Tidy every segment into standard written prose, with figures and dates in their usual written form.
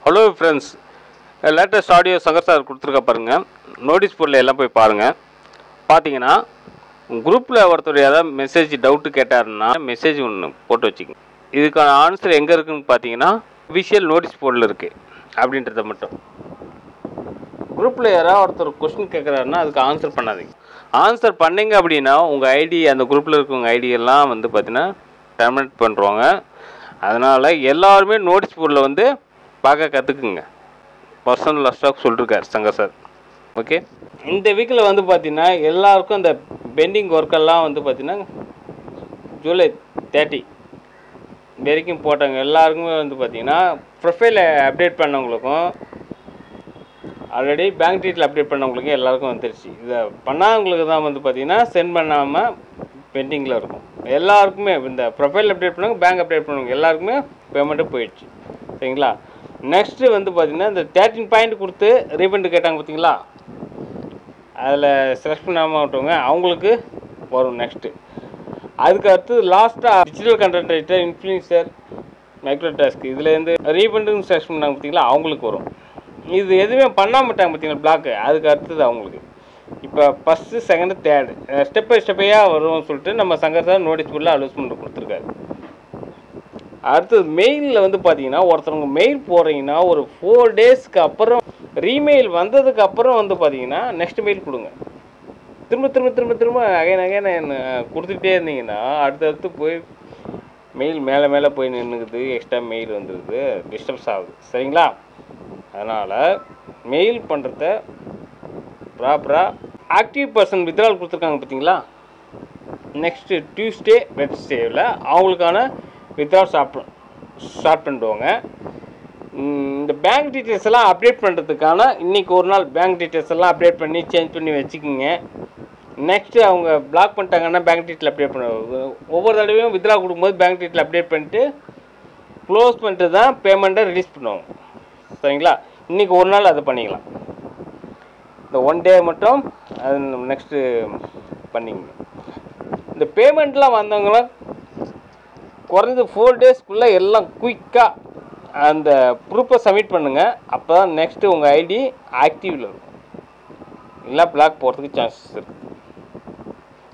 Hello friends, latest audio Shankar sir கொடுத்துருக்க பாருங்கள். Notice போர்டில் எல்லாம் போய் பாருங்கள். பார்த்தீங்கன்னா குரூப்பில் ஒருத்தர் ஏதாவது மெசேஜ் டவுட்டு கேட்டாருன்னா மெசேஜ் ஒன்று போட்டு வச்சுக்கோங்க. இதுக்கான ஆன்சர் எங்கே இருக்குதுன்னு பார்த்தீங்கன்னா அஃபிஷியல் நோட்டீஸ் போர்டில் இருக்குது. அப்படின்றத மட்டும் குரூப்பில் யாராவது ஒருத்தர் கொஸ்டின் கேட்குறாருன்னா அதுக்கு ஆன்சர் பண்ணாதீங்க. ஆன்சர் பண்ணிங்க அப்படின்னா உங்கள் ஐடி, அந்த குரூப்பில் இருக்கவங்க ஐடியெல்லாம் வந்து பார்த்தீங்கன்னா டெர்மினேட் பண்ணுறாங்க. அதனால் எல்லாருமே நோட்டீஸ் போர்டில் வந்து பார்க்க கற்றுக்குங்க. பர்சனல் ஸ்டாக் சொல்லியிருக்கார் சங்கர் சார். ஓகே, இந்த வீக்கில் வந்து பார்த்தீங்கன்னா எல்லாருக்கும் அந்த பெண்டிங் ஒர்க்கெல்லாம் வந்து பார்த்தீங்கன்னா ஜூலை 30 வரைக்கும் போட்டாங்க. எல்லாருக்குமே வந்து பார்த்தீங்கன்னா ப்ரொஃபைலை அப்டேட் பண்ணவங்களுக்கும் ஆல்ரெடி பேங்க் டீட்டெயில் அப்டேட் பண்ணவங்களுக்கும் எல்லாருக்கும் வந்துருச்சு. இதை பண்ணாதவங்களுக்கு தான் வந்து பார்த்தீங்கன்னா சென்ட் பண்ணாமல் பெண்டிங்கில் இருக்கும். எல்லாருக்குமே இந்த ப்ரொஃபைல் அப்டேட் பண்ணவங்க, பேங்க் அப்டேட் பண்ணவங்க எல்லாருக்குமே பேமெண்ட்டு போயிடுச்சு. சரிங்களா? நெக்ஸ்ட்டு வந்து பார்த்திங்கன்னா இந்த 13 பாயிண்ட் கொடுத்து ரீஃபண்ட் கேட்டாங்க பார்த்தீங்களா, அதில் செலக்ட் பண்ணாமல் விட்டவங்க அவங்களுக்கு வரும் நெக்ஸ்ட்டு. அதுக்கு அடுத்து லாஸ்ட்டாக digital content writer, influencer, micro task இதுலேருந்து ரீஃபண்டுன்னு செலக்ட் பண்ணாங்க பார்த்தீங்களா, அவங்களுக்கு வரும். இது எதுவுமே பண்ணாமல் விட்டாங்க பார்த்தீங்களா பிளாக்கு, அதுக்கு அடுத்தது அவங்களுக்கு. இப்போ first, second, third step by ஸ்டெப்பையாக வரும்னு சொல்லிட்டு நம்ம சங்கர் சார் நோட்டீஸ் போர்டில் அலோஸ்மெண்ட் கொடுத்துருக்காரு. அடுத்தது மெயிலில் வந்து பார்த்தீங்கன்னா ஒருத்தவங்க மெயில் போடுறீங்கன்னா ஒரு 4 டேஸ்க்கு அப்புறம் ரீமெயில் வந்ததுக்கு அப்புறம் வந்து பார்த்தீங்கன்னா நெக்ஸ்ட் மெயில் கொடுங்க. திரும்ப திரும்ப திரும்ப திரும்ப அகைன் கொடுத்துட்டே இருந்தீங்கன்னா அடுத்தடுத்து போய் மெயில் மேலே மேலே போய் நின்றுக்குது, எக்ஸ்ட்ரா மெயில் வந்துடுது, டிஸ்டர்ப்ஸ் ஆகுது. சரிங்களா? அதனால் மெயில் பண்ணுறத ப்ராப்பராக ஆக்டிவ் பர்சன் வித்ட்ரால் கொடுத்துருக்காங்க பார்த்தீங்களா, நெக்ஸ்ட்டு டியூஸ்டே வெட்னஸ்டேவில் அவங்களுக்கான வித்ட்ரால் ஸ்டார்ட் பண்ணிடுவாங்க. இந்த பேங்க் டீட்டெயில்ஸ் எல்லாம் அப்டேட் பண்ணுறதுக்கான இன்றைக்கி ஒரு நாள் பேங்க் டீட்டெயில்ஸ் எல்லாம் அப்டேட் பண்ணி சேஞ்ச் பண்ணி வச்சுக்கிங்க. நெக்ஸ்ட்டு அவங்க பிளாக் பண்ணிட்டாங்கன்னா பேங்க் டீட்டெயில் அப்டேட் பண்ண ஒவ்வொரு தடவையும் வித்ட்ரா கொடுக்கும்போது பேங்க் டீட்டெயில் அப்டேட் பண்ணிட்டு க்ளோஸ் பண்ணிட்டு தான் பேமெண்ட்டை ரிலீஸ் பண்ணுவாங்க. சரிங்களா? இன்றைக்கி ஒரு நாள் அதை பண்ணிக்கலாம். இந்த 1 டே மட்டும் அது நெக்ஸ்ட்டு பண்ணிங்க. இந்த பேமெண்ட்லாம் வந்தவங்களாம் குறைஞ்சது 4 டேஸ்க்குள்ளே எல்லாம் குயிக்காக அந்த ப்ரூஃபை சப்மிட் பண்ணுங்கள். அப்போ தான் நெக்ஸ்ட்டு உங்கள் ஐடி ஆக்டிவில் இருக்கும். இல்லை பிளாக் போகிறதுக்கு சான்சஸ் இருக்குது.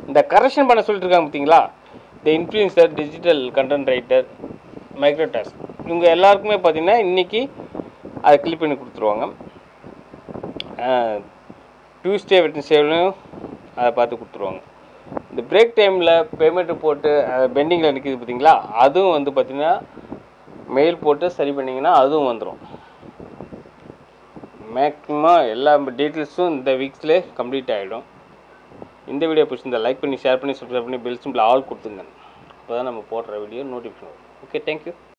இந்த கரெக்ஷன் பண்ண சொல்லிட்டு இருக்காங்க பார்த்தீங்களா, இந்த influencer, digital content writer, micro task இவங்க எல்லாருக்குமே பார்த்தீங்கன்னா இன்றைக்கி அதை கிளிக் பண்ணி கொடுத்துருவாங்க. டியூஸ்டே வெட்னஸ்டேலையும் அதை பார்த்து கொடுத்துருவாங்க. இந்த பிரேக் டைமில் பேமெண்ட்டு போட்டு பெண்டிங்கில் நிற்கிது பார்த்தீங்களா, அதுவும் வந்து பார்த்திங்கன்னா மெயில் போட்டு சரி பண்ணிங்கன்னா அதுவும் வந்துடும். மேக்ஸிமம் எல்லா டீட்டெயில்ஸும் இந்த வீக்ஸ்லேயே கம்ப்ளீட் ஆகிடும். இந்த வீடியோ பிடிச்சிருந்தா லைக் பண்ணி, ஷேர் பண்ணி, சப்ஸ்கிரைப் பண்ணி, பெல் சிம்பிள் ஆல் கொடுத்துங்க. அப்போ தான் நம்ம போடுற வீடியோ நோட்டிஃபிகேஷன் வரும். Okay, thank you.